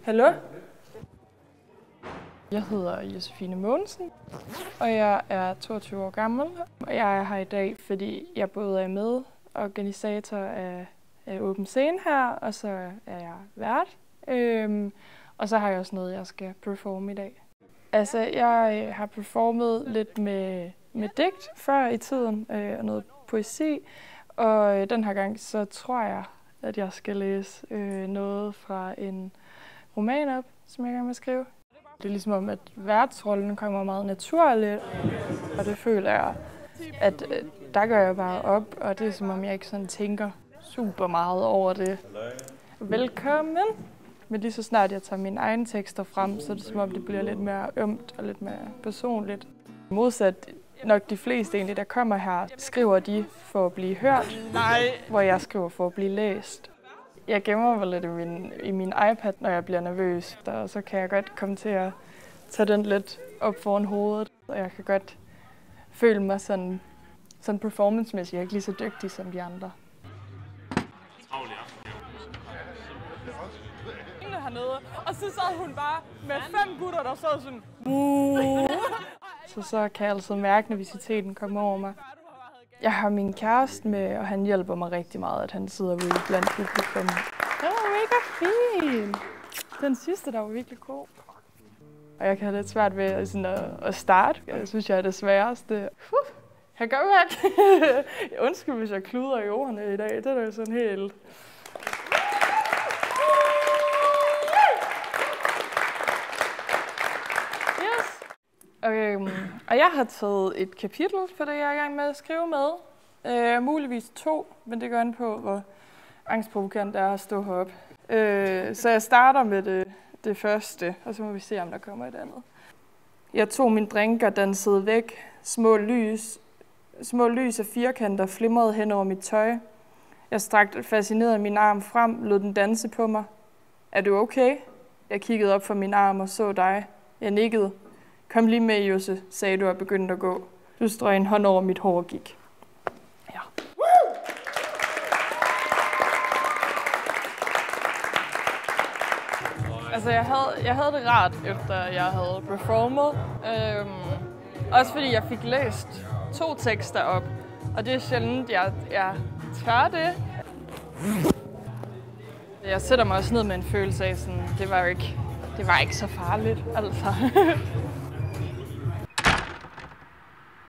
Hallo? Jeg hedder Josefine Mogensen, og jeg er 22 år gammel. Og jeg er her i dag, fordi jeg både er medorganisator af Åben Scene her, og så er jeg vært. Og så har jeg også noget, jeg skal performe i dag. Altså, jeg har performet lidt med digt før i tiden, og noget poesi. Og den her gang, så tror jeg, at jeg skal læse noget fra en roman op, som jeg er i gang med at skrive. Det er ligesom om, at værtsrollen kommer meget naturligt, og det føler jeg, at der gør jeg bare op, og det er som om, jeg ikke sådan tænker super meget over det. Velkommen! Men lige så snart jeg tager mine egne tekster frem, så er det som om, det bliver lidt mere ømt og lidt mere personligt. Modsat nok de fleste egentlig, der kommer her, skriver de for at blive hørt, hvor jeg skriver for at blive læst. Jeg gemmer mig lidt i min iPad, når jeg bliver nervøs, og så kan jeg godt komme til at tage den lidt op foran hovedet. Og jeg kan godt føle mig sådan performancemæssigt, jeg er ikke lige så dygtig som de andre. Hernede, og så sad hun bare med 5 gutter, der sad sådan. Så kan jeg altså mærke nervøsiteten komme over mig. Jeg har min kæreste med, og han hjælper mig rigtig meget, at han sidder ude blandt publikum. Det var mega fint. Den sidste, der var virkelig god. Og jeg kan have lidt svært ved sådan at starte. Jeg synes, jeg er det sværeste. Jeg gør mærke. Undskyld, hvis jeg kluder i ordene i dag. Det er jo sådan helt... Og jeg har taget et kapitel på det, jeg er i gang med at skrive med. Muligvis 2, men det går an på, hvor angstprovokerende det er at stå heroppe. Så jeg starter med det første, og så må vi se, om der kommer et andet. Jeg tog min drink og dansede væk. Små lys og firkanter flimrede hen over mit tøj. Jeg strakte fascineret min arm frem, lod den danse på mig. Er du okay? Jeg kiggede op for min arm og så dig. Jeg nikkede. Kom lige med, Josse, sagde du og begyndte at gå. Du strøg en hånd over mit hår og gik. Ja. Altså, jeg havde det rart, efter jeg havde performet. Også fordi jeg fik læst 2 tekster op. Og det er sjældent, jeg tør det. Jeg sætter mig også ned med en følelse af, sådan, det var ikke så farligt, altså.